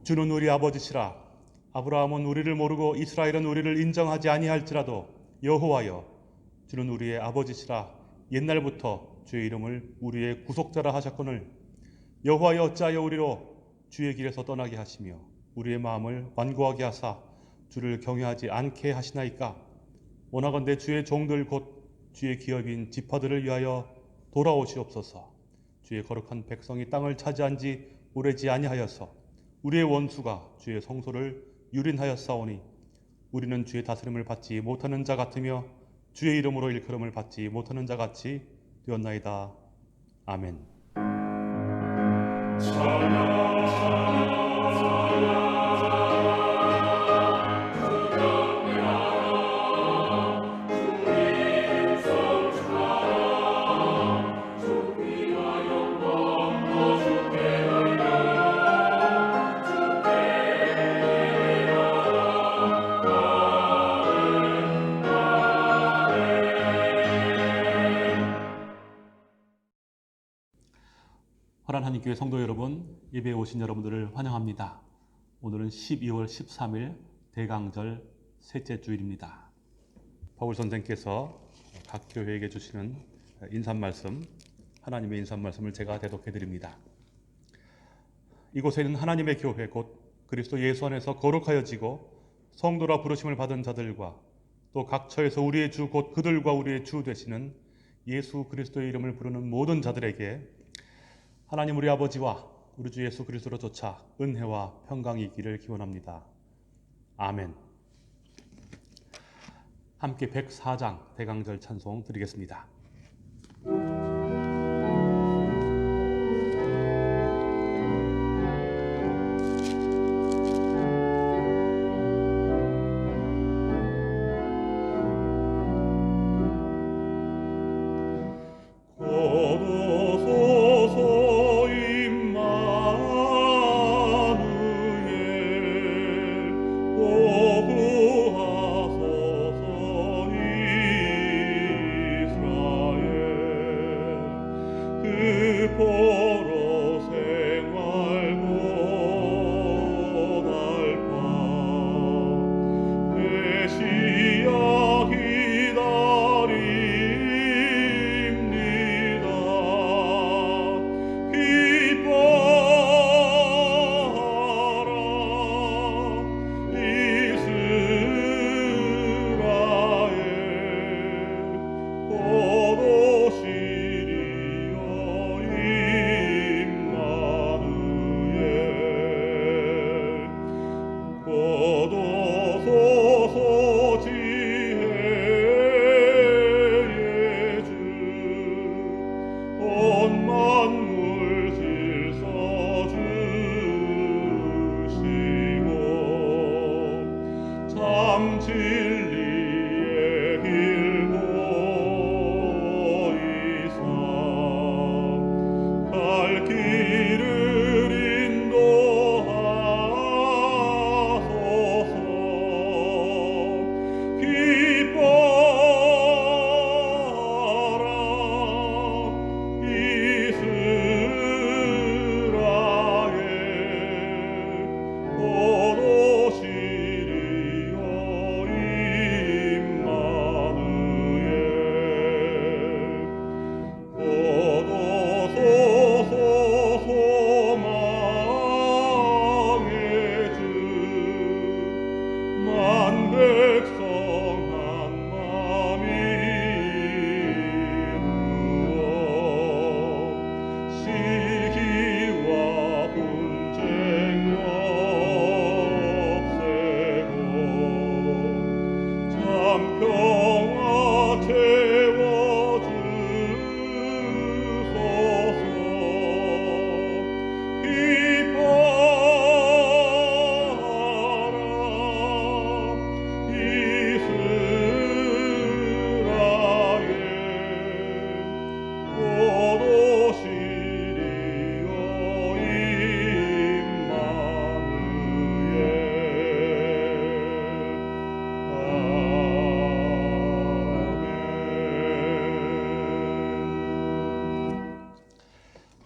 주는 우리 아버지시라. 아브라함은 우리를 모르고 이스라엘은 우리를 인정하지 아니할지라도 여호와여, 주는 우리의 아버지시라. 옛날부터 주의 이름을 우리의 구속자라 하셨거늘 여호와여, 어찌하여 우리로 주의 길에서 떠나게 하시며 우리의 마음을 완고하게 하사 주를 경외하지 않게 하시나이까. 원하건대 주의 종들 곧 주의 기업인 지파들을 위하여 돌아오시옵소서. 주의 거룩한 백성이 땅을 차지한 지 오래지 아니하여서 우리의 원수가 주의 성소를 유린하였사오니 우리는 주의 다스림을 받지 못하는 자 같으며 주의 이름으로 일컬음을 받지 못하는 자 같이 되었나이다. 아멘. 화란 하나님교회 성도 여러분, 예배에 오신 여러분들을 환영합니다. 오늘은 12월 13일 대강절 셋째 주일입니다. 바울 선생께서 각 교회에게 주시는 인사말씀, 하나님의 인사말씀을 제가 대독해 드립니다. 이곳에는 하나님의 교회 곧 그리스도 예수 안에서 거룩하여지고 성도라 부르심을 받은 자들과 또 각 처에서 우리의 주 곧 그들과 우리의 주 되시는 예수 그리스도의 이름을 부르는 모든 자들에게 하나님 우리 아버지와 우리 주 예수 그리스도로 조차 은혜와 평강이 있기를 기원합니다. 아멘. 함께 104장 대강절 찬송 드리겠습니다.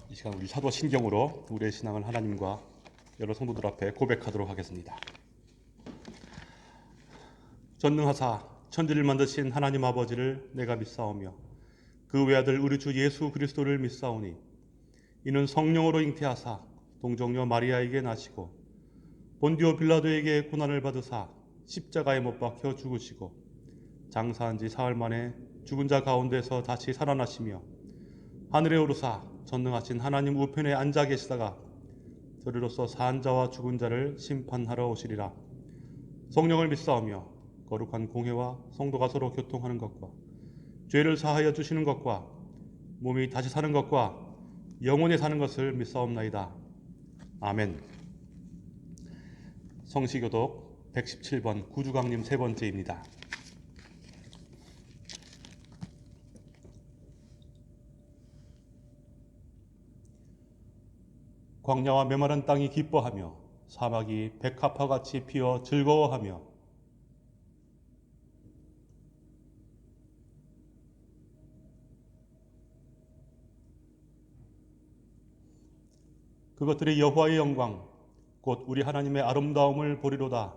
이 시간 우리 사도신경으로 우리의 신앙을 하나님과 여러 성도들 앞에 고백하도록 하겠습니다. 전능하사 천지를 만드신 하나님 아버지를 내가 믿사오며 그 외아들 우리 주 예수 그리스도를 믿사오니 이는 성령으로 잉태하사 동정녀 마리아에게 나시고 본디오 빌라도에게 고난을 받으사 십자가에 못 박혀 죽으시고 장사한 지 사흘 만에 죽은 자 가운데서 다시 살아나시며 하늘에 오르사 전능하신 하나님 우편에 앉아 계시다가 저리로서 산 자와 죽은 자를 심판하러 오시리라. 성령을 믿사오며 거룩한 공회와 성도가 서로 교통하는 것과 죄를 사하여 주시는 것과 몸이 다시 사는 것과 영원히 사는 것을 믿사옵나이다. 아멘. 성시교독 117번 구주강림 세 번째입니다. 광야와 메마른 땅이 기뻐하며 사막이 백합화같이 피어 즐거워하며 그것들이 여호와의 영광 곧 우리 하나님의 아름다움을 보리로다.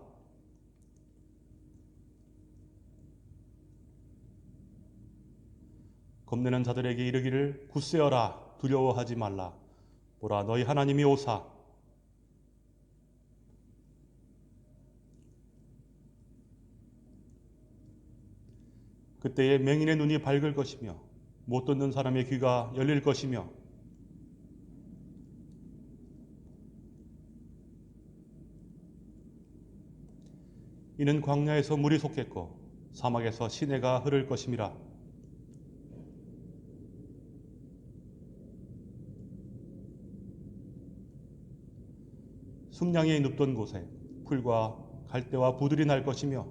겁내는 자들에게 이르기를 굳세어라 두려워하지 말라. 보라 너희 하나님이 오사 그때에 맹인의 눈이 밝을 것이며 못 듣는 사람의 귀가 열릴 것이며 이는 광야에서 물이 솟겠고 사막에서 시내가 흐를 것임이라. 숨량이 눕던 곳에 풀과 갈대와 부들이 날 것이며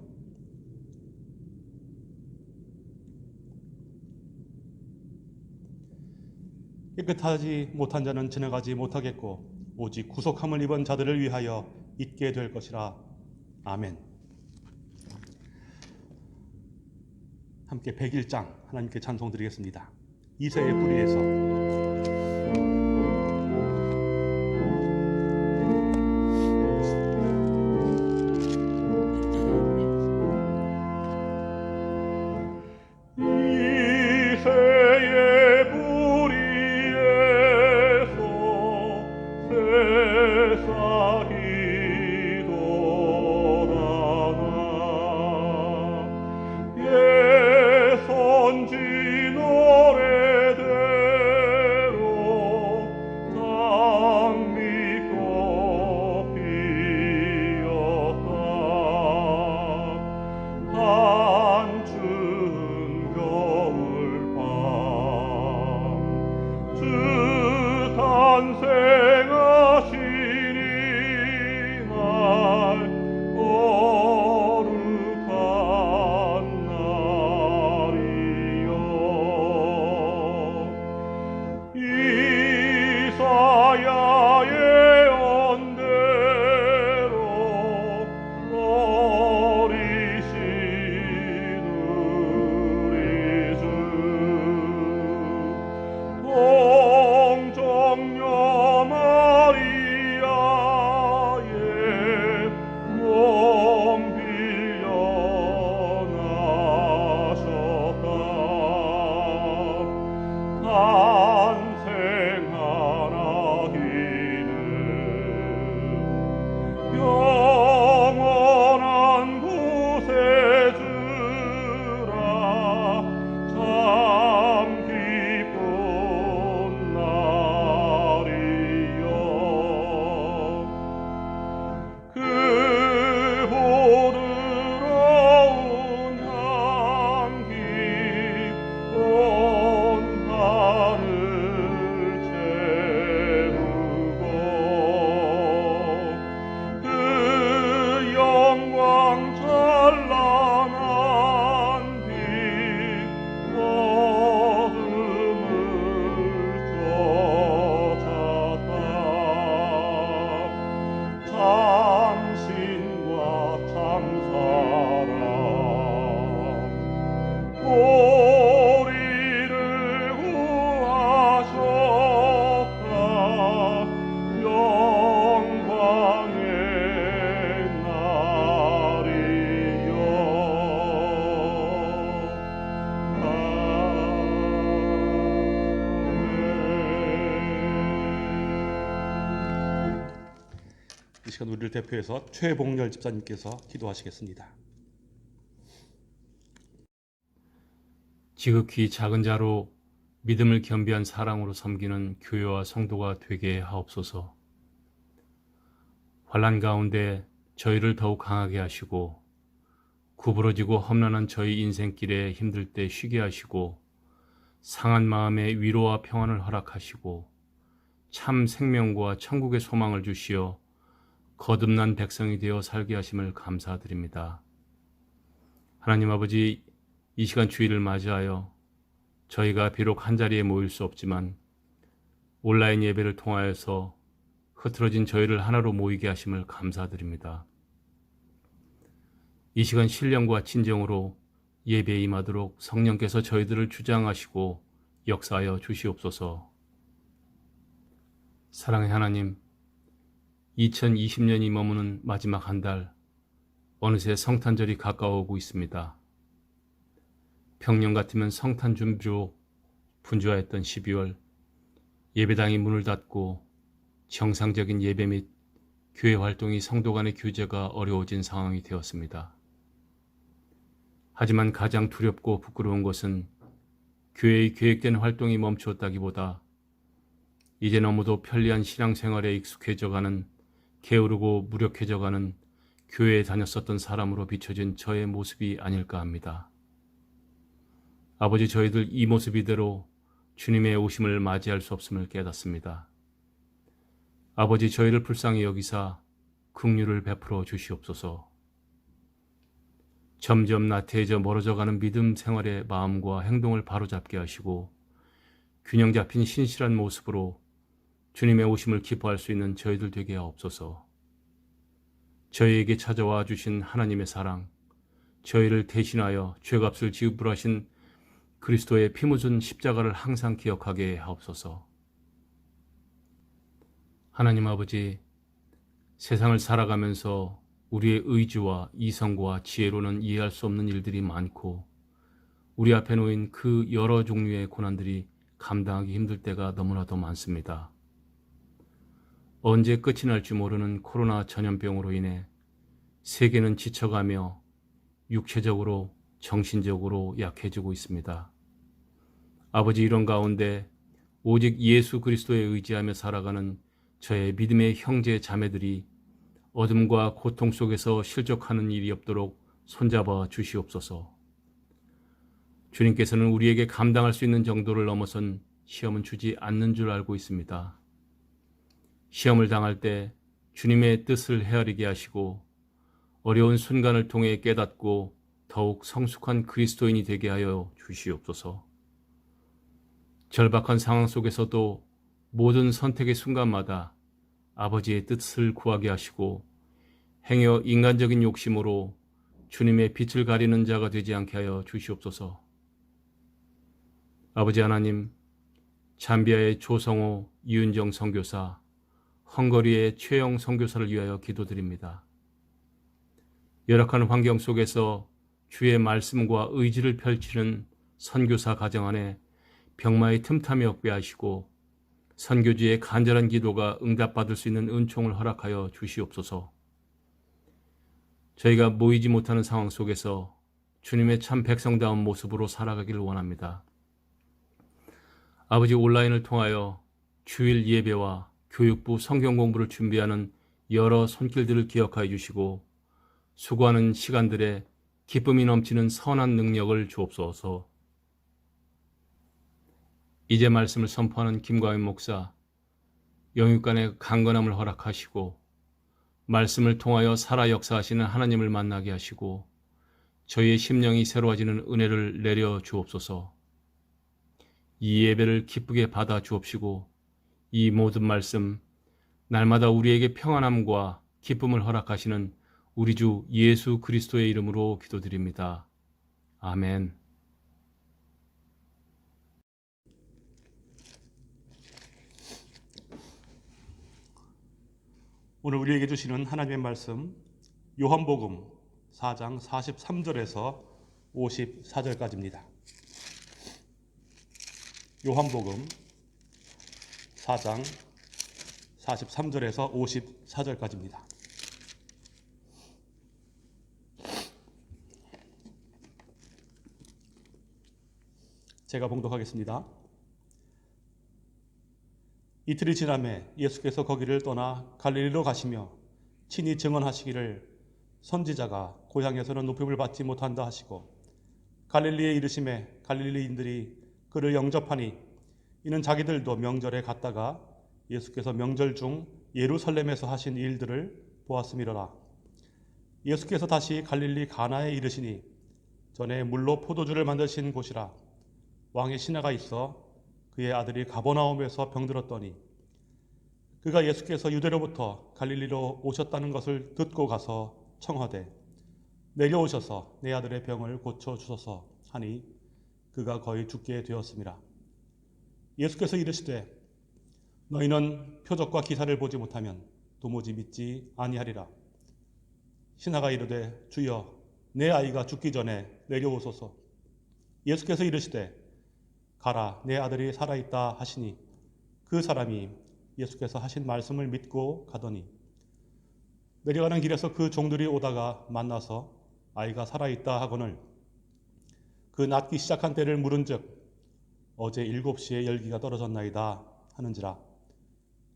깨끗하지 못한 자는 지나가지 못하겠고 오직 구속함을 입은 자들을 위하여 있게 될 것이라. 아멘. 함께 101장 하나님께 찬송 드리겠습니다. 이새의 뿌리에서 탄생하시니 시간 우리를 대표해서 최봉렬 집사님께서 기도하시겠습니다. 지극히 작은 자로 믿음을 겸비한 사랑으로 섬기는 교회와 성도가 되게 하옵소서. 환난 가운데 저희를 더욱 강하게 하시고 구부러지고 험난한 저희 인생길에 힘들 때 쉬게 하시고 상한 마음에 위로와 평안을 허락하시고 참 생명과 천국의 소망을 주시어 거듭난 백성이 되어 살게 하심을 감사드립니다. 하나님 아버지, 이 시간 주일을 맞이하여 저희가 비록 한자리에 모일 수 없지만 온라인 예배를 통하여서 흐트러진 저희를 하나로 모이게 하심을 감사드립니다. 이 시간 신령과 진정으로 예배에 임하도록 성령께서 저희들을 주장하시고 역사하여 주시옵소서. 사랑의 하나님, 2020년이 머무는 마지막 한 달, 어느새 성탄절이 가까워오고 있습니다. 평년 같으면 성탄 준비로 분주하였던 12월, 예배당이 문을 닫고 정상적인 예배 및 교회 활동이 성도 간의 교제가 어려워진 상황이 되었습니다. 하지만 가장 두렵고 부끄러운 것은 교회의 계획된 활동이 멈추었다기보다 이제 너무도 편리한 신앙생활에 익숙해져가는, 게으르고 무력해져가는 교회에 다녔었던 사람으로 비춰진 저의 모습이 아닐까 합니다. 아버지, 저희들 이 모습 이대로 주님의 오심을 맞이할 수 없음을 깨닫습니다. 아버지, 저희를 불쌍히 여기사 긍휼을 베풀어 주시옵소서. 점점 나태해져 멀어져가는 믿음 생활의 마음과 행동을 바로잡게 하시고 균형 잡힌 신실한 모습으로 주님의 오심을 기뻐할 수 있는 저희들 되게 하옵소서. 저희에게 찾아와 주신 하나님의 사랑, 저희를 대신하여 죄값을 지불하신 그리스도의 피 묻은 십자가를 항상 기억하게 하옵소서. 하나님 아버지, 세상을 살아가면서 우리의 의지와 이성과 지혜로는 이해할 수 없는 일들이 많고 우리 앞에 놓인 그 여러 종류의 고난들이 감당하기 힘들 때가 너무나도 많습니다. 언제 끝이 날지 모르는 코로나 전염병으로 인해 세계는 지쳐가며 육체적으로 정신적으로 약해지고 있습니다. 아버지, 이런 가운데 오직 예수 그리스도에 의지하며 살아가는 저의 믿음의 형제 자매들이 어둠과 고통 속에서 실족하는 일이 없도록 손잡아 주시옵소서. 주님께서는 우리에게 감당할 수 있는 정도를 넘어선 시험은 주지 않는 줄 알고 있습니다. 시험을 당할 때 주님의 뜻을 헤아리게 하시고 어려운 순간을 통해 깨닫고 더욱 성숙한 그리스도인이 되게 하여 주시옵소서. 절박한 상황 속에서도 모든 선택의 순간마다 아버지의 뜻을 구하게 하시고 행여 인간적인 욕심으로 주님의 빛을 가리는 자가 되지 않게 하여 주시옵소서. 아버지 하나님, 잠비아의 조성호, 이은정 선교사, 헝거리의 최영 선교사를 위하여 기도드립니다. 열악한 환경 속에서 주의 말씀과 의지를 펼치는 선교사 가정 안에 병마의 틈탐이 없게 하시고 선교지의 간절한 기도가 응답받을 수 있는 은총을 허락하여 주시옵소서. 저희가 모이지 못하는 상황 속에서 주님의 참 백성다운 모습으로 살아가기를 원합니다. 아버지, 온라인을 통하여 주일 예배와 교육부 성경 공부를 준비하는 여러 손길들을 기억하여 주시고 수고하는 시간들에 기쁨이 넘치는 선한 능력을 주옵소서. 이제 말씀을 선포하는 김광현 목사, 영육간의 강건함을 허락하시고 말씀을 통하여 살아 역사하시는 하나님을 만나게 하시고 저희의 심령이 새로워지는 은혜를 내려 주옵소서. 이 예배를 기쁘게 받아 주옵시고 이 모든 말씀 날마다 우리에게 평안함과 기쁨을 허락하시는 우리 주 예수 그리스도의 이름으로 기도드립니다. 아멘. 오늘 우리에게 주시는 하나님의 말씀, 요한복음 4장 43절에서 54절까지입니다. 요한복음 4장 43절에서 54절까지입니다. 제가 봉독하겠습니다. 이틀이 지나매 예수께서 거기를 떠나 갈릴리로 가시며 친히 증언하시기를 선지자가 고향에서는 높임을 받지 못한다 하시고 갈릴리에 이르심에 갈릴리인들이 그를 영접하니 이는 자기들도 명절에 갔다가 예수께서 명절 중 예루살렘에서 하신 일들을 보았음이로라. 예수께서 다시 갈릴리 가나에 이르시니 전에 물로 포도주를 만드신 곳이라. 왕의 신하가 있어 그의 아들이 가버나움에서 병들었더니 그가 예수께서 유대로부터 갈릴리로 오셨다는 것을 듣고 가서 청하되 내려오셔서 내 아들의 병을 고쳐 주소서 하니 그가 거의 죽게 되었음이라. 예수께서 이르시되 너희는 표적과 기사를 보지 못하면 도무지 믿지 아니하리라. 신하가 이르되 주여 내 아이가 죽기 전에 내려오소서. 예수께서 이르시되 가라 내 아들이 살아있다 하시니 그 사람이 예수께서 하신 말씀을 믿고 가더니 내려가는 길에서 그 종들이 오다가 만나서 아이가 살아있다 하거늘 그 낫기 시작한 때를 물은즉 어제 7시에 열기가 떨어졌나이다 하는지라.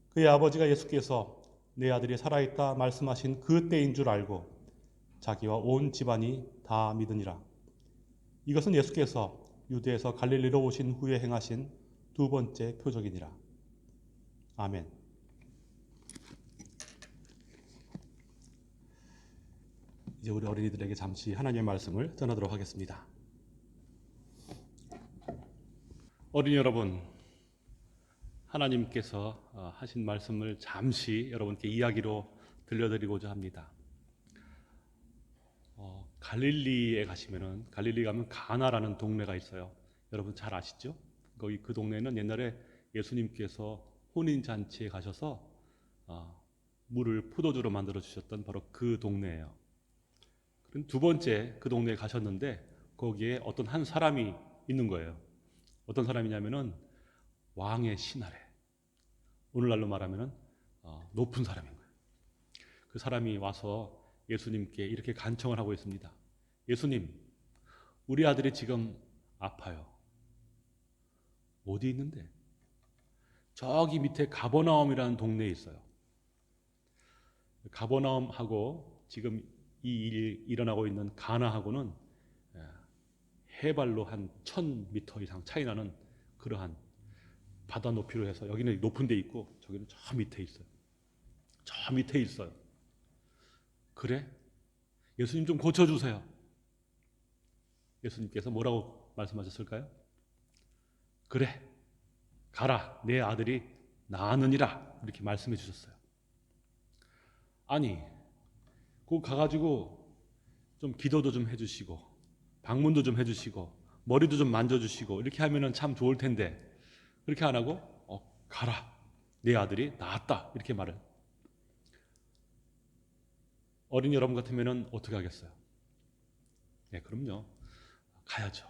그의 아버지가 예수께서 내 아들이 살아있다 말씀하신 그 때인 줄 알고 자기와 온 집안이 다 믿으니라. 이것은 예수께서 유대에서 갈릴리로 오신 후에 행하신 두 번째 표적이니라. 아멘. 이제 우리 어린이들에게 잠시 하나님의 말씀을 전하도록 하겠습니다. 어린이 여러분, 하나님께서 하신 말씀을 잠시 여러분께 이야기로 들려드리고자 합니다. 갈릴리에 가시면은 갈릴리 가면 가나라는 동네가 있어요. 여러분 잘 아시죠? 거기 그 동네는 옛날에 예수님께서 혼인 잔치에 가셔서 물을 포도주로 만들어 주셨던 바로 그 동네예요. 그럼 두 번째 그 동네에 가셨는데 거기에 어떤 한 사람이 있는 거예요. 어떤 사람이냐면은 왕의 신하래. 오늘날로 말하면은 높은 사람인 거예요. 그 사람이 와서 예수님께 이렇게 간청을 하고 있습니다. 예수님, 우리 아들이 지금 아파요. 어디 있는데? 저기 밑에 가버나움이라는 동네에 있어요. 가버나움하고 지금 이 일이 일어나고 있는 가나하고는 해발로 한 1000m 이상 차이 나는 그러한 바다 높이로 해서 여기는 높은 데 있고 저기는 저 밑에 있어요. 저 밑에 있어요. 그래? 예수님 좀 고쳐주세요. 예수님께서 뭐라고 말씀하셨을까요? 그래, 가라, 내 아들이 나았느니라 이렇게 말씀해 주셨어요. 아니, 그 가가지고 좀 기도도 좀 해주시고 방문도 좀 해주시고 머리도 좀 만져주시고 이렇게 하면은 참 좋을 텐데 그렇게 안 하고 가라, 내 아들이 나았다 이렇게 말을. 어린이 여러분 같으면 어떻게 하겠어요? 네, 그럼요. 가야죠.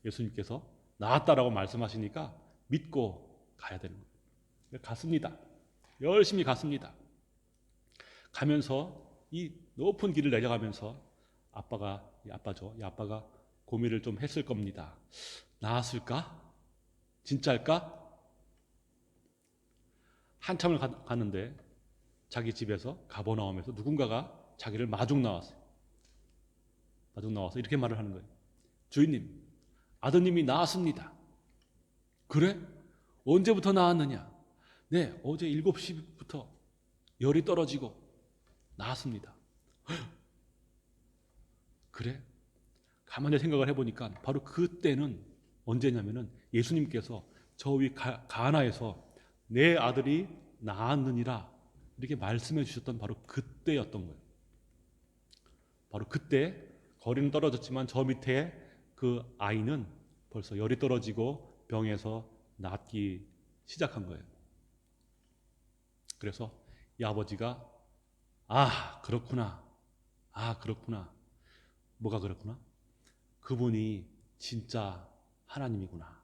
예수님께서 나았다라고 말씀하시니까 믿고 가야 되는 거예요. 갔습니다. 열심히 갔습니다. 가면서 이 높은 길을 내려가면서 아빠가 고민을 좀 했을 겁니다. 나았을까? 진짜일까? 한참을 갔는데 자기 집에서 가버나움에서 누군가가 자기를 마중 나와서 이렇게 말을 하는 거예요. 주인님, 아드님이 나았습니다. 그래? 언제부터 나았느냐? 네, 어제 7시부터 열이 떨어지고 나았습니다. 그래? 가만히 생각을 해보니까 바로 그때는 언제냐면은 예수님께서 저 위 가나에서 내 아들이 나았느니라 이렇게 말씀해 주셨던 바로 그때였던 거예요. 바로 그때 거리는 떨어졌지만 저 밑에 그 아이는 벌써 열이 떨어지고 병에서 낫기 시작한 거예요. 그래서 이 아버지가 그렇구나. 뭐가 그렇구나? 그분이 진짜 하나님이구나.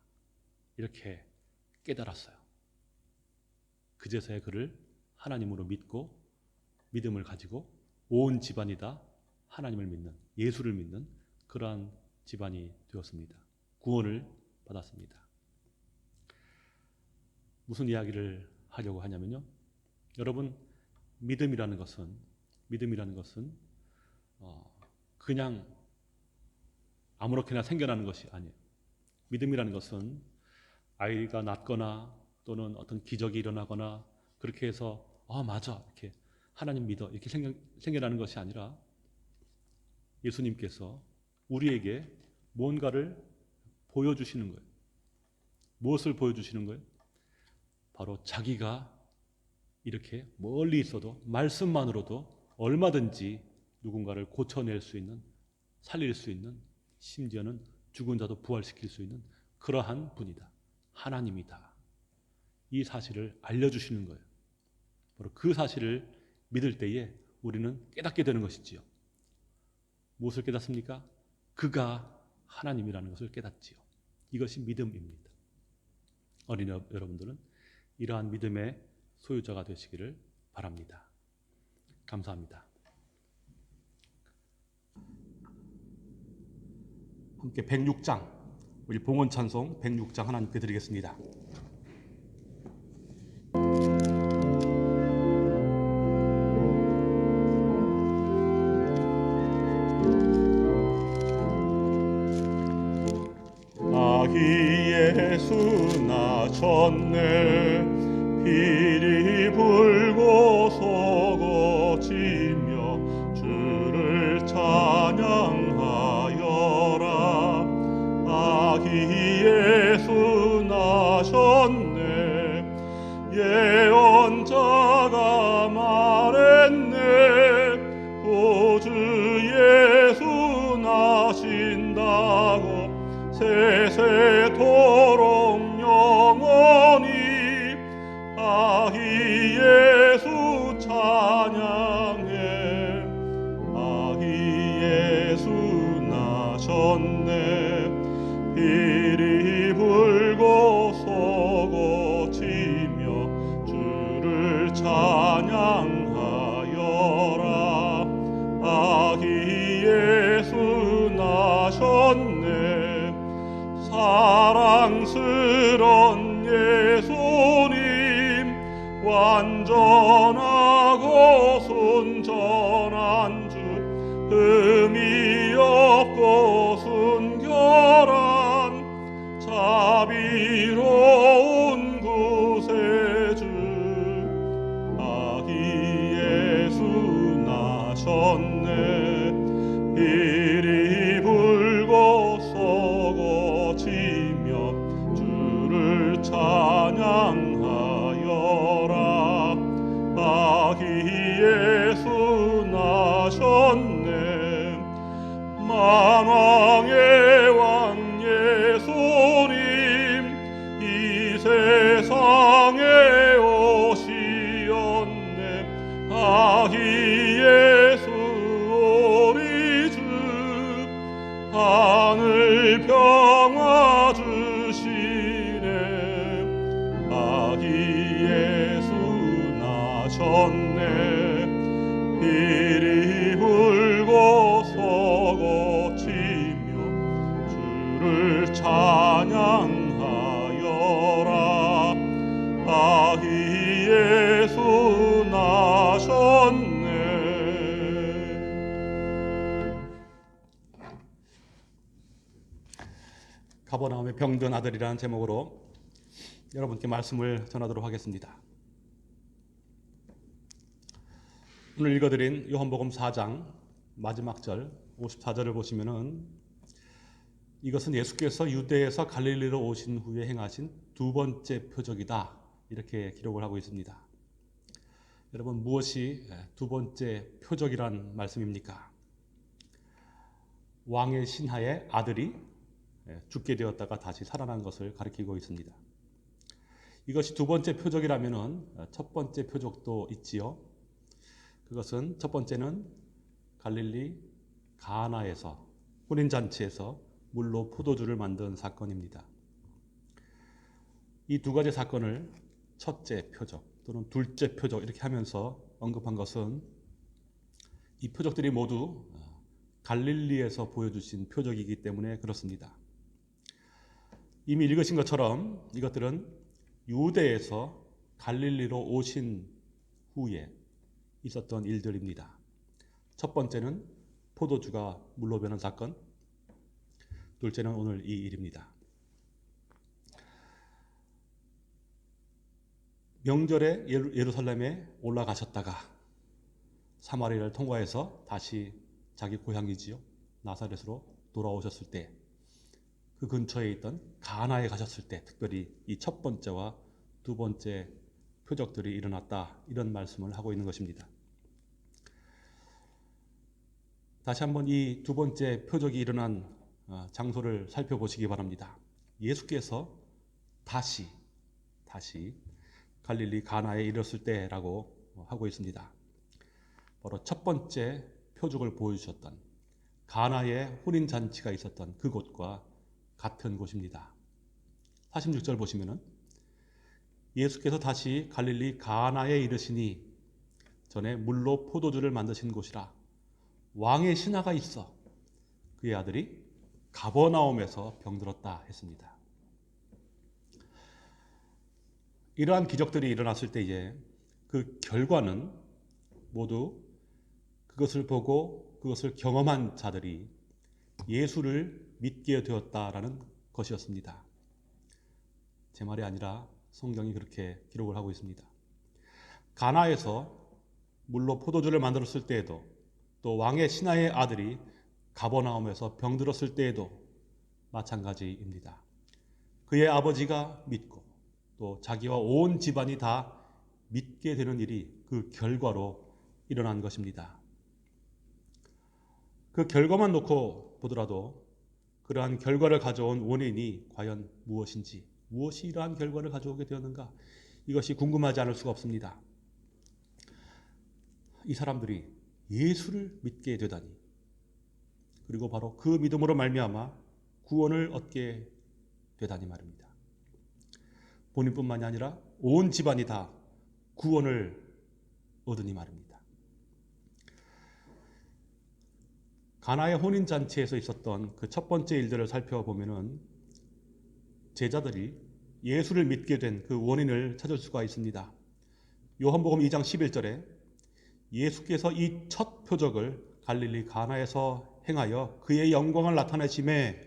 이렇게 깨달았어요. 그제서야 그를 하나님으로 믿고 믿음을 가지고 온 집안이 다 하나님을 믿는, 예수를 믿는 그러한 집안이 되었습니다. 구원을 받았습니다. 무슨 이야기를 하려고 하냐면요. 여러분, 믿음이라는 것은 그냥 아무렇게나 생겨나는 것이 아니에요. 믿음이라는 것은 아이가 낳거나 또는 어떤 기적이 일어나거나 그렇게 해서 맞아 이렇게 하나님 믿어 이렇게 생겨나는 것이 아니라 예수님께서 우리에게 뭔가를 보여주시는 거예요. 무엇을 보여주시는 거예요? 바로 자기가 이렇게 멀리 있어도 말씀만으로도 얼마든지 누군가를 고쳐낼 수 있는, 살릴 수 있는, 심지어는 죽은 자도 부활시킬 수 있는 그러한 분이다. 하나님이다. 이 사실을 알려주시는 거예요. 바로 그 사실을 믿을 때에 우리는 깨닫게 되는 것이지요. 무엇을 깨닫습니까? 그가 하나님이라는 것을 깨닫지요. 이것이 믿음입니다. 어린이 여러분들은 이러한 믿음의 소유자가 되시기를 바랍니다. 감사합니다. 함께 106장, 우리 봉헌 찬송 106장 하나님께 드리겠습니다. 아기 예수 나셨네 비리 불고 솟구치며 주를 찬양하여라. 아기 예수 나셨네 예언자가 말했네 구주 예수 나신다고 세세토록 영원히 아기 예수 찬양해. 아기 예수 나셨네 비리 불고 솟구치며 주를 찬양하여라. 아기 예수 나셨네 사랑스런 예수님 완전하고 순전한 주 흠이 없고 순결한 자비로운 구세주. 아기 예수 나셨네 비리 불고 솟구치며 주를 찬양하여라. 아기 예수 나셨네 만왕의 왕 예수님 이 세상에 오시었네. 아기 예수 우리 주 하늘 평화 주시네. 아기 예수 나셨네 비리 불고 솟구치며 주를 찬양하여라. 아기 예수 나셨네. 가버나움의 병든 아들이라는 제목으로 여러분께 말씀을 전하도록 하겠습니다. 오늘 읽어드린 요한복음 4장 마지막 절 54절을 보시면은 이것은 예수께서 유대에서 갈릴리로 오신 후에 행하신 두 번째 표적이다 이렇게 기록을 하고 있습니다. 여러분 무엇이 두 번째 표적이란 말씀입니까? 왕의 신하의 아들이 죽게 되었다가 다시 살아난 것을 가리키고 있습니다. 이것이 두 번째 표적이라면은 첫 번째 표적도 있지요. 그것은 첫 번째는 갈릴리 가나에서 혼인잔치에서 물로 포도주를 만든 사건입니다. 이 두 가지 사건을 첫째 표적 또는 둘째 표적 이렇게 하면서 언급한 것은 이 표적들이 모두 갈릴리에서 보여주신 표적이기 때문에 그렇습니다. 이미 읽으신 것처럼 이것들은 유대에서 갈릴리로 오신 후에 있었던 일들입니다. 첫 번째는 포도주가 물로 변한 사건, 둘째는 오늘 이 일입니다. 명절에 예루살렘에 올라가셨다가 사마리아를 통과해서 다시 자기 고향이지요, 나사렛으로 돌아오셨을 때, 그 근처에 있던 가나에 가셨을 때 특별히 이 첫 번째와 두 번째 표적들이 일어났다, 이런 말씀을 하고 있는 것입니다. 다시 한번 이 두 번째 표적이 일어난 장소를 살펴보시기 바랍니다. 예수께서 다시 갈릴리 가나에 이르렀을 때라고 하고 있습니다. 바로 첫 번째 표적을 보여주셨던 가나의 혼인잔치가 있었던 그곳과 같은 곳입니다. 46절 보시면은 예수께서 다시 갈릴리 가나에 이르시니 전에 물로 포도주를 만드신 곳이라 왕의 신하가 있어 그의 아들이 가버나움에서 병들었다 했습니다. 이러한 기적들이 일어났을 때에 그 결과는 모두 그것을 보고 그것을 경험한 자들이 예수를 믿게 되었다라는 것이었습니다. 제 말이 아니라 성경이 그렇게 기록을 하고 있습니다. 가나에서 물로 포도주를 만들었을 때에도, 또 왕의 신하의 아들이 가버나움에서 병들었을 때에도 마찬가지입니다. 그의 아버지가 믿고 또 자기와 온 집안이 다 믿게 되는 일이 그 결과로 일어난 것입니다. 그 결과만 놓고 보더라도 그러한 결과를 가져온 원인이 과연 무엇인지, 무엇이 이러한 결과를 가져오게 되었는가, 이것이 궁금하지 않을 수가 없습니다. 이 사람들이 예수를 믿게 되다니, 그리고 바로 그 믿음으로 말미암아 구원을 얻게 되다니 말입니다. 본인뿐만이 아니라 온 집안이 다 구원을 얻으니 말입니다. 가나의 혼인잔치에서 있었던 그 첫 번째 일들을 살펴보면은 제자들이 예수를 믿게 된 그 원인을 찾을 수가 있습니다. 요한복음 2장 11절에 예수께서 이 첫 표적을 갈릴리 가나에서 행하여 그의 영광을 나타내심에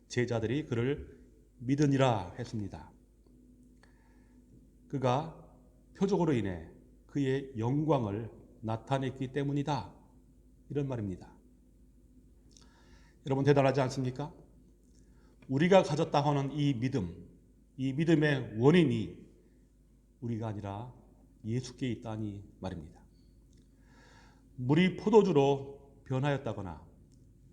제자들이 그를 믿으니라 했습니다. 그가 표적으로 인해 그의 영광을 나타냈기 때문이다, 이런 말입니다. 여러분, 대단하지 않습니까? 우리가 가졌다 하는 이 믿음, 이 믿음의 원인이 우리가 아니라 예수께 있다니 말입니다. 물이 포도주로 변하였다거나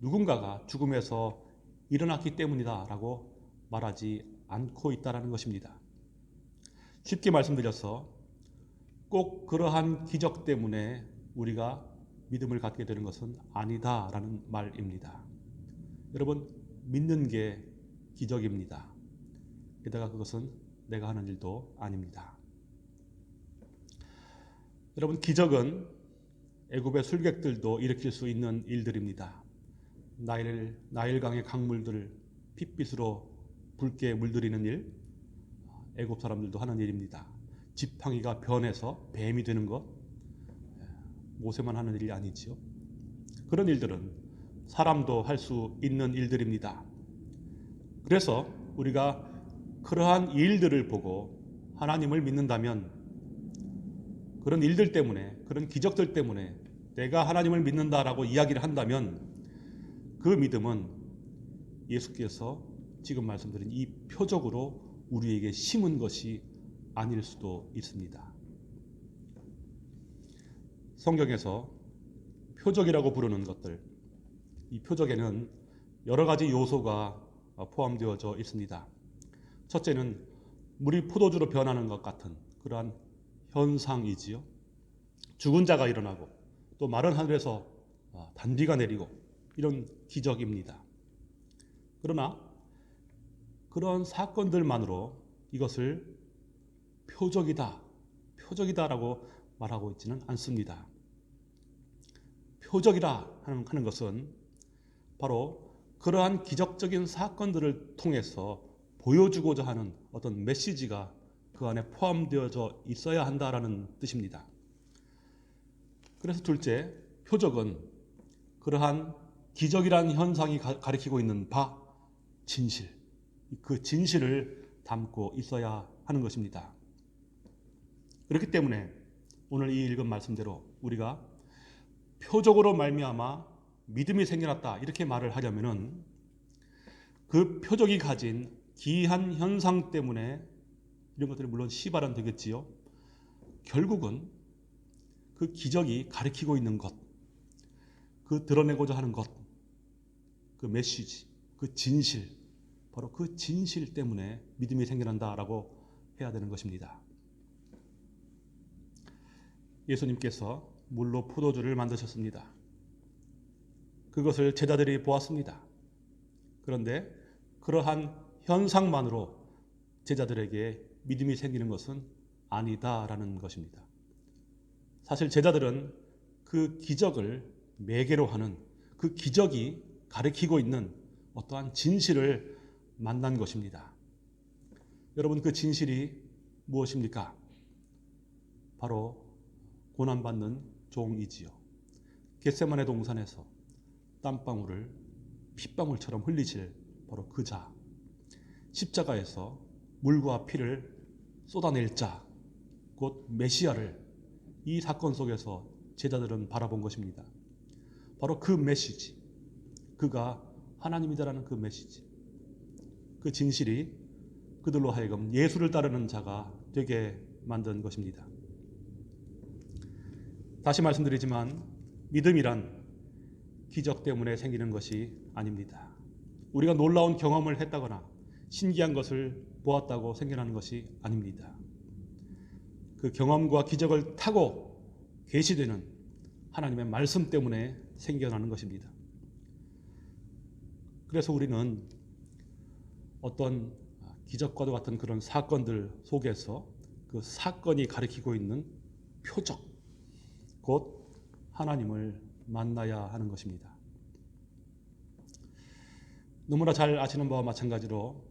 누군가가 죽음에서 일어났기 때문이다라고 말하지 않고 있다는 것입니다. 쉽게 말씀드려서 꼭 그러한 기적 때문에 우리가 믿음을 갖게 되는 것은 아니다라는 말입니다. 여러분, 믿는 게 기적입니다. 게다가 그것은 내가 하는 일도 아닙니다. 여러분, 기적은 애굽의 술객들도 일으킬 수 있는 일들입니다. 나일강의 강물들을 핏빛으로 붉게 물들이는 일, 애굽 사람들도 하는 일입니다. 지팡이가 변해서 뱀이 되는 것, 모세만 하는 일이 아니지요. 그런 일들은 사람도 할 수 있는 일들입니다. 그래서 우리가 그러한 일들을 보고 하나님을 믿는다면, 그런 일들 때문에, 그런 기적들 때문에 내가 하나님을 믿는다라고 이야기를 한다면 그 믿음은 예수께서 지금 말씀드린 이 표적으로 우리에게 심은 것이 아닐 수도 있습니다. 성경에서 표적이라고 부르는 것들, 이 표적에는 여러 가지 요소가 포함되어져 있습니다. 첫째는 물이 포도주로 변하는 것 같은 그러한 현상이지요. 죽은 자가 일어나고 또 마른 하늘에서 단비가 내리고 이런 기적입니다. 그러나 그런 사건들만으로 이것을 표적이다라고 말하고 있지는 않습니다. 표적이라 하는 것은 바로 그러한 기적적인 사건들을 통해서 보여주고자 하는 어떤 메시지가 그 안에 포함되어져 있어야 한다라는 뜻입니다. 그래서 둘째, 표적은 그러한 기적이라는 현상이 가리키고 있는 바 진실, 그 진실을 담고 있어야 하는 것입니다. 그렇기 때문에 오늘 이 읽은 말씀대로 우리가 표적으로 말미암아 믿음이 생겨났다 이렇게 말을 하려면은 그 표적이 가진 기이한 현상 때문에 이런 것들이 물론 시발은 되겠지요. 결국은 그 기적이 가리키고 있는 것, 그 드러내고자 하는 것, 그 메시지, 그 진실, 바로 그 진실 때문에 믿음이 생겨난다라고 해야 되는 것입니다. 예수님께서 물로 포도주를 만드셨습니다. 그것을 제자들이 보았습니다. 그런데 그러한 현상만으로 제자들에게 믿음이 생기는 것은 아니다라는 것입니다. 사실 제자들은 그 기적을 매개로 하는 그 기적이 가리키고 있는 어떠한 진실을 만난 것입니다. 여러분, 그 진실이 무엇입니까? 바로 고난받는 종이지요. 겟세마네 동산에서 땀방울을 핏방울처럼 흘리실 바로 그 자, 십자가에서 물과 피를 쏟아낼 자, 곧 메시아를 이 사건 속에서 제자들은 바라본 것입니다. 바로 그 메시지, 그가 하나님이다라는 그 메시지, 그 진실이 그들로 하여금 예수를 따르는 자가 되게 만든 것입니다. 다시 말씀드리지만 믿음이란 기적 때문에 생기는 것이 아닙니다. 우리가 놀라운 경험을 했다거나 신기한 것을 보았다고 생겨나는 것이 아닙니다. 그 경험과 기적을 타고 계시되는 하나님의 말씀 때문에 생겨나는 것입니다. 그래서 우리는 어떤 기적과도 같은 그런 사건들 속에서 그 사건이 가리키고 있는 표적, 곧 하나님을 만나야 하는 것입니다. 너무나 잘 아시는 바와 마찬가지로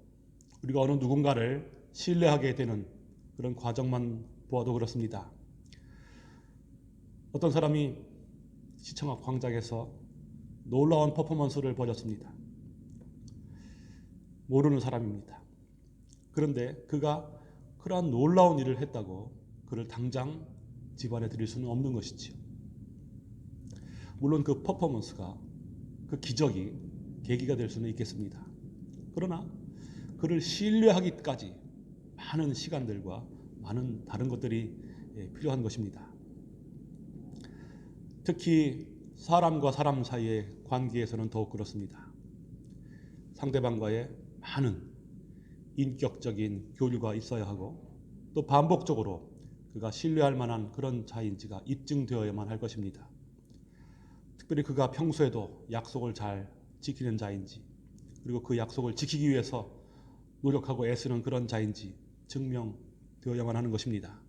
우리가 어느 누군가를 신뢰하게 되는 그런 과정만 보아도 그렇습니다. 어떤 사람이 시청 앞 광장에서 놀라운 퍼포먼스를 벌였습니다. 모르는 사람입니다. 그런데 그가 그러한 놀라운 일을 했다고 그를 당장 집안에 들일 수는 없는 것이지요. 물론 그 퍼포먼스가, 그 기적이 계기가 될 수는 있겠습니다. 그러나 그를 신뢰하기까지 많은 시간들과 많은 다른 것들이 필요한 것입니다. 특히 사람과 사람 사이의 관계에서는 더욱 그렇습니다. 상대방과의 많은 인격적인 교류가 있어야 하고 또 반복적으로 그가 신뢰할 만한 그런 자인지가 입증되어야만 할 것입니다. 특별히 그가 평소에도 약속을 잘 지키는 자인지, 그리고 그 약속을 지키기 위해서 노력하고 애쓰는 그런 자인지 증명되어야만 하는 것입니다.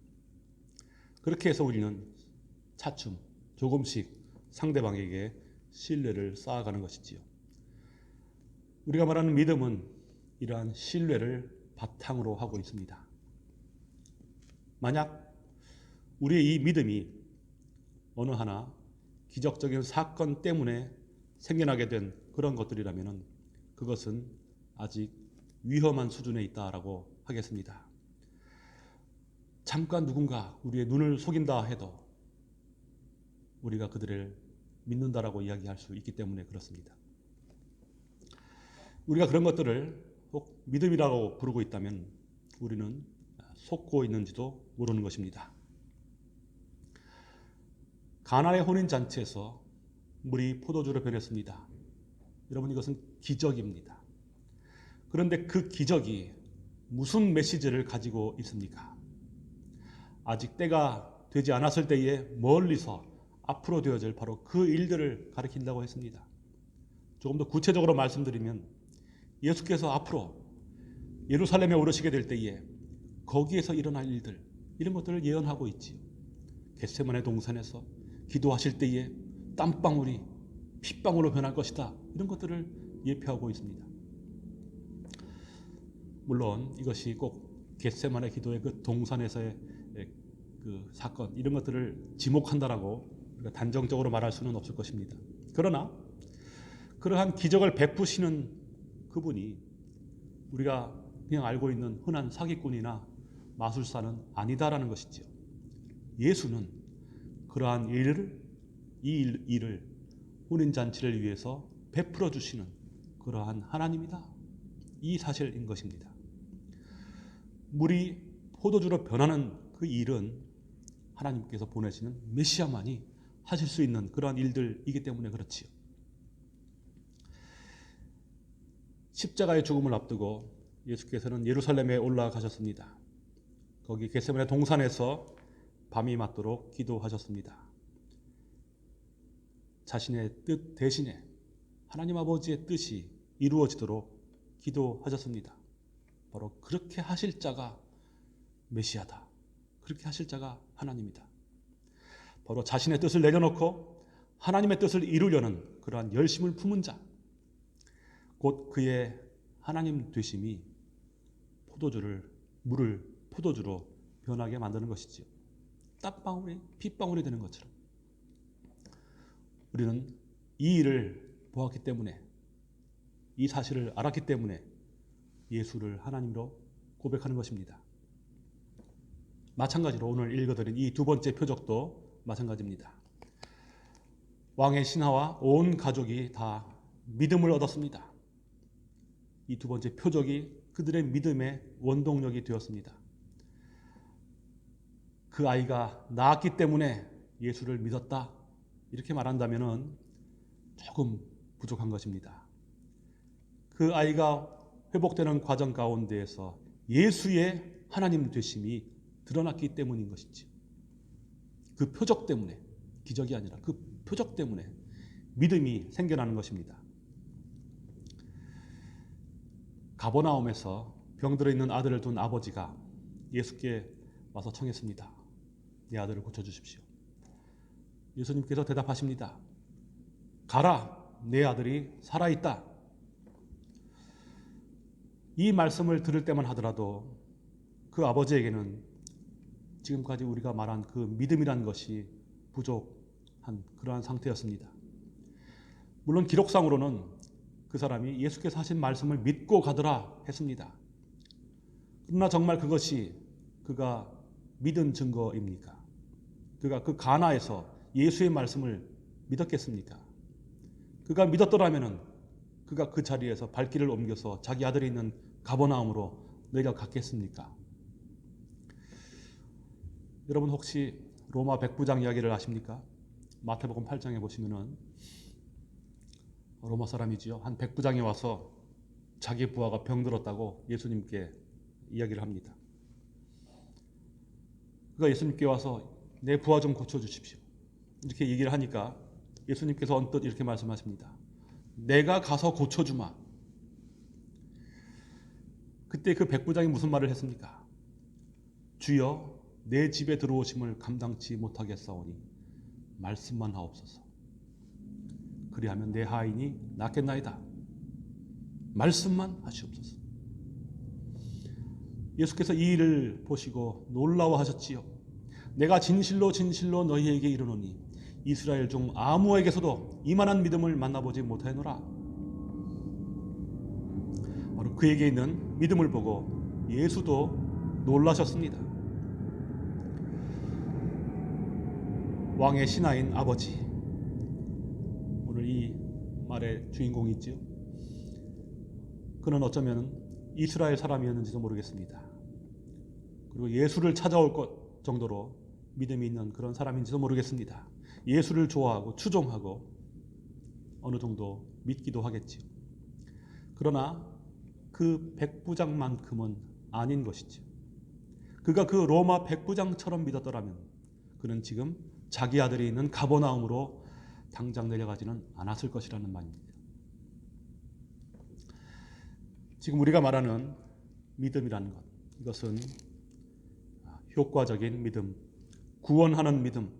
그렇게 해서 우리는 차츰 조금씩 상대방에게 신뢰를 쌓아가는 것이지요. 우리가 말하는 믿음은 이러한 신뢰를 바탕으로 하고 있습니다. 만약 우리의 이 믿음이 어느 하나 기적적인 사건 때문에 생겨나게 된 그런 것들이라면 그것은 아직 위험한 수준에 있다라고 하겠습니다. 잠깐 누군가 우리의 눈을 속인다 해도 우리가 그들을 믿는다라고 이야기할 수 있기 때문에 그렇습니다. 우리가 그런 것들을 꼭 믿음이라고 부르고 있다면 우리는 속고 있는지도 모르는 것입니다. 가나의 혼인잔치에서 물이 포도주로 변했습니다. 여러분, 이것은 기적입니다. 그런데 그 기적이 무슨 메시지를 가지고 있습니까? 아직 때가 되지 않았을 때에 멀리서 앞으로 되어질 바로 그 일들을 가리킨다고 했습니다. 조금 더 구체적으로 말씀드리면 예수께서 앞으로 예루살렘에 오르시게 될 때에 거기에서 일어날 일들, 이런 것들을 예언하고 있지요. 겟세마네 동산에서 기도하실 때에 땀방울이 핏방울로 변할 것이다, 이런 것들을 예표하고 있습니다. 물론 이것이 꼭 겟세마네 기도의 그 동산에서의 그 사건 이런 것들을 지목한다라고 우리가 단정적으로 말할 수는 없을 것입니다. 그러나 그러한 기적을 베푸시는 그분이 우리가 그냥 알고 있는 흔한 사기꾼이나 마술사는 아니다라는 것이지요. 예수는 그러한 이 일을 혼인잔치를 위해서 베풀어 주시는 그러한 하나님이다. 이 사실인 것입니다. 물이 포도주로 변하는 그 일은 하나님께서 보내시는 메시아만이 하실 수 있는 그러한 일들이기 때문에 그렇지요. 십자가의 죽음을 앞두고 예수께서는 예루살렘에 올라가셨습니다. 거기 겟세마네 동산에서 밤이 맞도록 기도하셨습니다. 자신의 뜻 대신에 하나님 아버지의 뜻이 이루어지도록 기도하셨습니다. 바로 그렇게 하실 자가 메시아다. 그렇게 하실 자가 하나님이다. 바로 자신의 뜻을 내려놓고 하나님의 뜻을 이루려는 그러한 열심을 품은 자, 곧 그의 하나님 되심이 물을 포도주로 변하게 만드는 것이지요. 땀방울이 핏방울이 되는 것처럼 우리는 이 일을 보았기 때문에, 이 사실을 알았기 때문에 예수를 하나님으로 고백하는 것입니다. 마찬가지로 오늘 읽어드린 이 두 번째 표적도 마찬가지입니다. 왕의 신하와 온 가족이 다 믿음을 얻었습니다. 이 두 번째 표적이 그들의 믿음의 원동력이 되었습니다. 그 아이가 낳았기 때문에 예수를 믿었다. 이렇게 말한다면 조금 부족한 것입니다. 그 아이가 회복되는 과정 가운데에서 예수의 하나님 되심이 드러났기 때문인 것이지. 그 표적 때문에, 기적이 아니라 그 표적 때문에 믿음이 생겨나는 것입니다. 가버나움에서 병들어 있는 아들을 둔 아버지가 예수께 와서 청했습니다. 내 아들을 고쳐주십시오. 예수님께서 대답하십니다. 가라, 내 아들이 살아있다. 이 말씀을 들을 때만 하더라도 그 아버지에게는 지금까지 우리가 말한 그 믿음이란 것이 부족한 그러한 상태였습니다. 물론 기록상으로는 그 사람이 예수께서 하신 말씀을 믿고 가더라 했습니다. 그러나 정말 그것이 그가 믿은 증거입니까? 그가 그 가나에서 예수의 말씀을 믿었겠습니까? 그가 믿었더라면 그가 그 자리에서 발길을 옮겨서 자기 아들이 있는 가버나움으로 내려갔겠습니까? 여러분 혹시 로마 백부장 이야기를 아십니까? 마태복음 8장에 보시면은 로마 사람이지요. 한 백부장이 와서 자기 부하가 병들었다고 예수님께 이야기를 합니다. 그가 예수님께 와서 내 부하 좀 고쳐주십시오. 이렇게 얘기를 하니까 예수님께서 언뜻 이렇게 말씀하십니다. 내가 가서 고쳐주마. 그때 그 백부장이 무슨 말을 했습니까? 주여 내 집에 들어오심을 감당치 못하겠사오니 말씀만 하옵소서. 그리하면 내 하인이 낫겠나이다. 말씀만 하시옵소서. 예수께서 이 일을 보시고 놀라워하셨지요. 내가 진실로 진실로 너희에게 이르노니 이스라엘 중 아무에게서도 이만한 믿음을 만나보지 못하노라. 바로 그에게 있는 믿음을 보고 예수도 놀라셨습니다. 왕의 신하인 아버지, 오늘 이 말의 주인공이 있지요. 그는 어쩌면 이스라엘 사람이었는지도 모르겠습니다. 그리고 예수를 찾아올 것 정도로 믿음이 있는 그런 사람인지도 모르겠습니다. 예수를 좋아하고 추종하고 어느 정도 믿기도 하겠지요. 그러나 그 백부장만큼은 아닌 것이죠. 그가 그 로마 백부장처럼 믿었더라면 그는 지금 자기 아들이 있는 가버나움으로 당장 내려가지는 않았을 것이라는 말입니다. 지금 우리가 말하는 믿음이라는 것, 이것은 효과적인 믿음, 구원하는 믿음,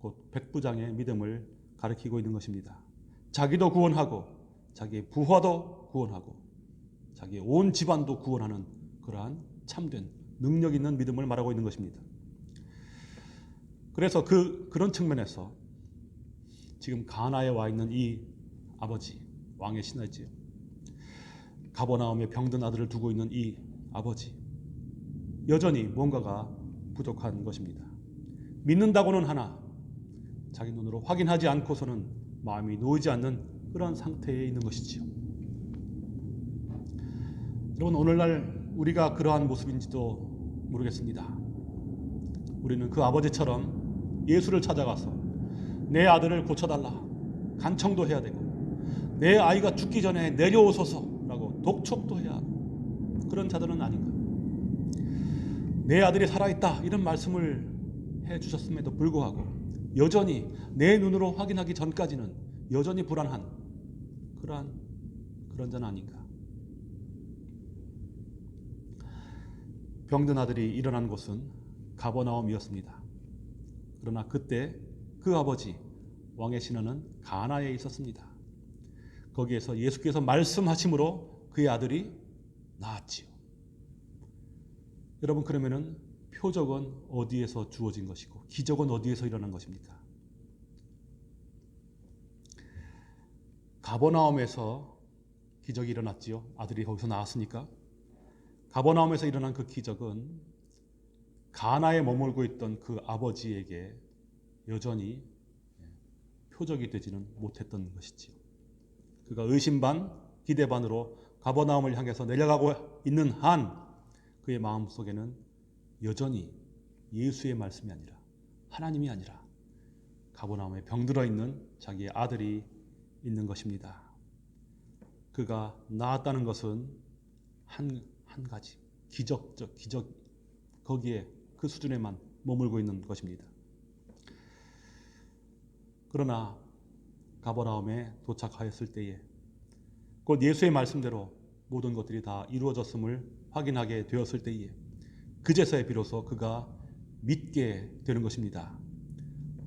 곧 백부장의 믿음을 가리키고 있는 것입니다. 자기도 구원하고 자기의 부하도 구원하고 자기의 온 집안도 구원하는 그러한 참된 능력 있는 믿음을 말하고 있는 것입니다. 그래서 그런 측면에서 지금 가나에 와 있는 이 아버지, 왕의 신하지요. 가버나움에 병든 아들을 두고 있는 이 아버지, 여전히 뭔가가 부족한 것입니다. 믿는다고는 하나 자기 눈으로 확인하지 않고서는 마음이 놓이지 않는 그런 상태에 있는 것이지요. 여러분, 오늘날 우리가 그러한 모습인지도 모르겠습니다. 우리는 그 아버지처럼 예수를 찾아가서 내 아들을 고쳐달라 간청도 해야 되고, 내 아이가 죽기 전에 내려오소서라고 독촉도 해야 하고, 그런 자들은 아닌가. 내 아들이 살아있다 이런 말씀을 해주셨음에도 불구하고 여전히 내 눈으로 확인하기 전까지는 여전히 불안한 그런 자는 아닌가. 병든 아들이 일어난 곳은 가버나움이었습니다. 그러나 그때 그 아버지 왕의 신하는 가나에 있었습니다. 거기에서 예수께서 말씀하심으로 그의 아들이 나았지요. 여러분, 그러면은 표적은 어디에서 주어진 것이고 기적은 어디에서 일어난 것입니까? 가버나움에서 기적이 일어났지요. 아들이 거기서 나왔으니까. 가버나움에서 일어난 그 기적은 가나에 머물고 있던 그 아버지에게 여전히 표적이 되지는 못했던 것이지요. 그가 의심 반 기대 반으로 가버나움을 향해서 내려가고 있는 한 그의 마음속에는 여전히 예수의 말씀이 아니라, 하나님이 아니라 가버나움에 병들어 있는 자기의 아들이 있는 것입니다. 그가 나았다는 것은 한 가지 기적, 거기에 그 수준에만 머물고 있는 것입니다. 그러나 가버나움에 도착하였을 때에 곧 예수의 말씀대로 모든 것들이 다 이루어졌음을 확인하게 되었을 때에 그제서야 비로소 그가 믿게 되는 것입니다.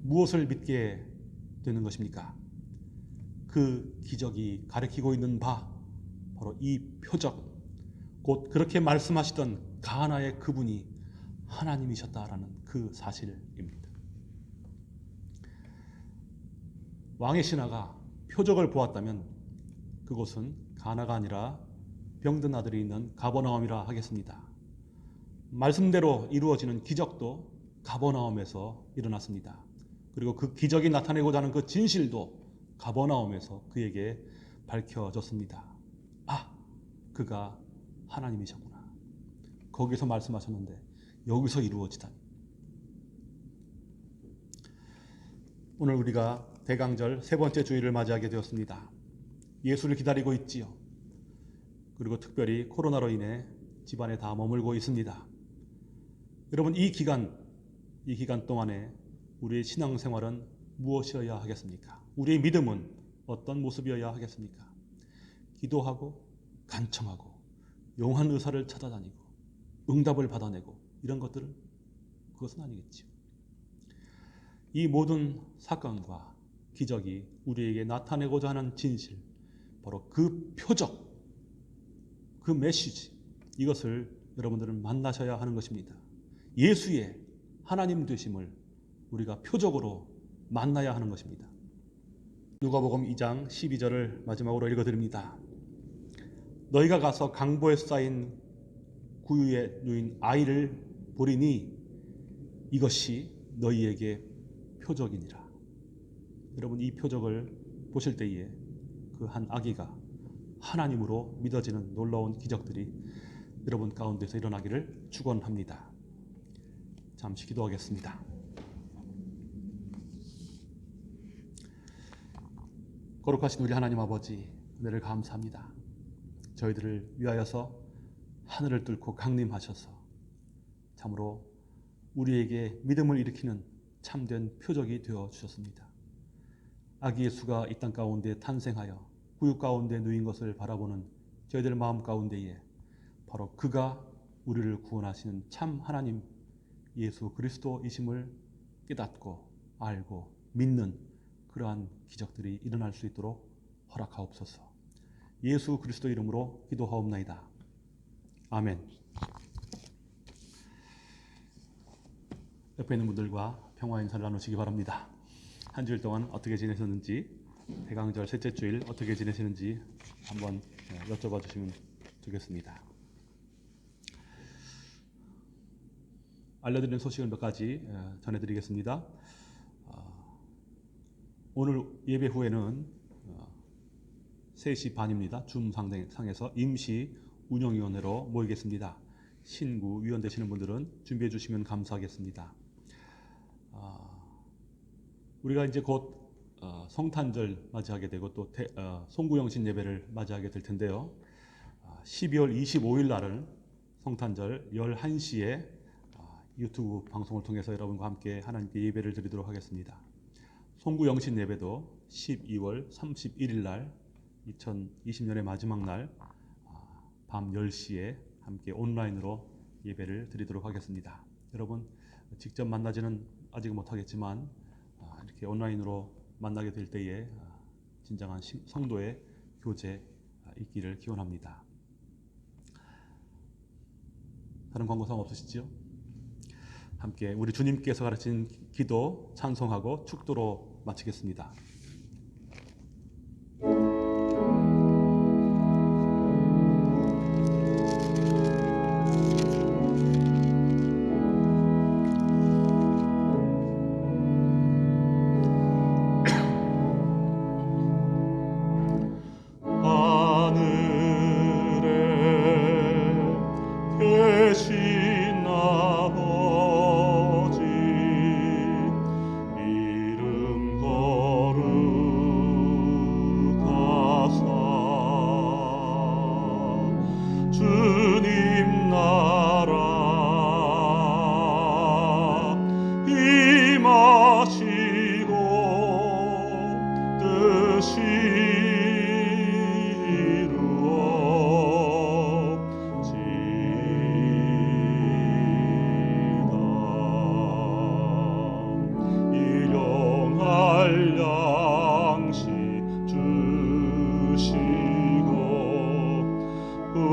무엇을 믿게 되는 것입니까? 그 기적이 가리키고 있는 바 바로 이 표적, 곧 그렇게 말씀하시던 가나의 그분이 하나님이셨다라는 그 사실입니다. 왕의 신하가 표적을 보았다면 그곳은 가나가 아니라 병든 아들이 있는 가버나움이라 하겠습니다. 말씀대로 이루어지는 기적도 가버나움에서 일어났습니다. 그리고 그 기적이 나타내고자 하는 그 진실도 가버나움에서 그에게 밝혀졌습니다. 아, 그가 하나님이셨구나. 거기서 말씀하셨는데 여기서 이루어지다니. 오늘 우리가 대강절 세 번째 주일을 맞이하게 되었습니다. 예수를 기다리고 있지요. 그리고 특별히 코로나로 인해 집안에 다 머물고 있습니다. 여러분, 이 기간 동안에 우리의 신앙생활은 무엇이어야 하겠습니까? 우리의 믿음은 어떤 모습이어야 하겠습니까? 기도하고 간청하고 용한 의사를 찾아다니고 응답을 받아내고 이런 것들은 그것은 아니겠지요. 이 모든 사건과 기적이 우리에게 나타내고자 하는 진실, 바로 그 표적, 그 메시지, 이것을 여러분들은 만나셔야 하는 것입니다. 예수의 하나님 되심을 우리가 표적으로 만나야 하는 것입니다. 누가복음 2장 12절을 마지막으로 읽어드립니다. 너희가 가서 강보에 쌓인 구유에 누인 아이를 보리니 이것이 너희에게 표적이니라. 여러분, 이 표적을 보실 때에 그 한 아기가 하나님으로 믿어지는 놀라운 기적들이 여러분 가운데서 일어나기를 축원합니다. 잠시 기도하겠습니다. 거룩하신 우리 하나님 아버지, 은혜를 감사합니다. 저희들을 위하여서 하늘을 뚫고 강림하셔서 참으로 우리에게 믿음을 일으키는 참된 표적이 되어 주셨습니다. 아기 예수가 이 땅 가운데 탄생하여 구육 가운데 누인 것을 바라보는 저희들 마음 가운데에 바로 그가 우리를 구원하시는 참 하나님 예수 그리스도이심을 깨닫고 알고 믿는 그러한 기적들이 일어날 수 있도록 허락하옵소서. 예수 그리스도 이름으로 기도하옵나이다. 아멘. 옆에 있는 분들과 평화 인사를 나누시기 바랍니다. 한 주일 동안 어떻게 지내셨는지, 대강절 셋째 주일 어떻게 지내시는지 한번 여쭤봐 주시면 좋겠습니다. 알려드리는 소식을 몇 가지 전해드리겠습니다. 오늘 예배 후에는 3시 반입니다. 줌 상에서 임시 운영위원회로 모이겠습니다. 신구 위원 되시는 분들은 준비해 주시면 감사하겠습니다. 우리가 이제 곧 성탄절 맞이하게 되고 또 송구영신 예배를 맞이하게 될 텐데요. 12월 25일 날은 성탄절 11시에 유튜브 방송을 통해서 여러분과 함께 하나님께 예배를 드리도록 하겠습니다. 송구영신 예배도 12월 31일 날 2020년의 마지막 날 밤 10시에 함께 온라인으로 예배를 드리도록 하겠습니다. 여러분 직접 만나지는 아직 못하겠지만 이렇게 온라인으로 만나게 될 때에 진정한 성도의 교제 있기를 기원합니다. 다른 광고사항 없으시죠? 함께 우리 주님께서 가르친 기도, 찬송하고 축도로 마치겠습니다.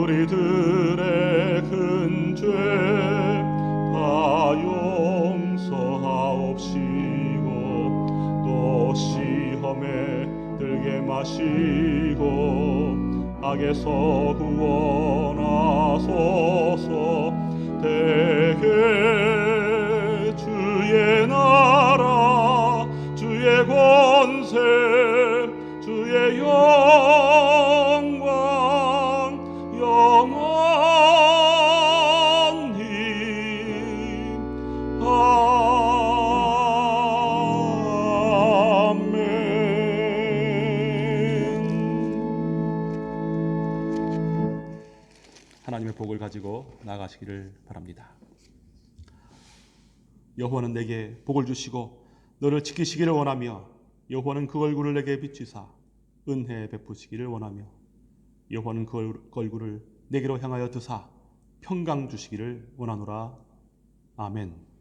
우리들의 큰 죄 다 용서하옵시고 또 시험에 들게 마시고 악에서 구원하소서. 대개 주의 나라 주의 권세 주의 영광 영원히 아멘. 하나님의 복을 가지고 나아가시기를 바랍니다. 여호와는 내게 복을 주시고 너를 지키시기를 원하며 여호와는 그 얼굴을 내게 비추사 은혜 베푸시기를 원하며 여호와는 그 얼굴을 내게로 향하여 드사 평강 주시기를 원하노라. 아멘.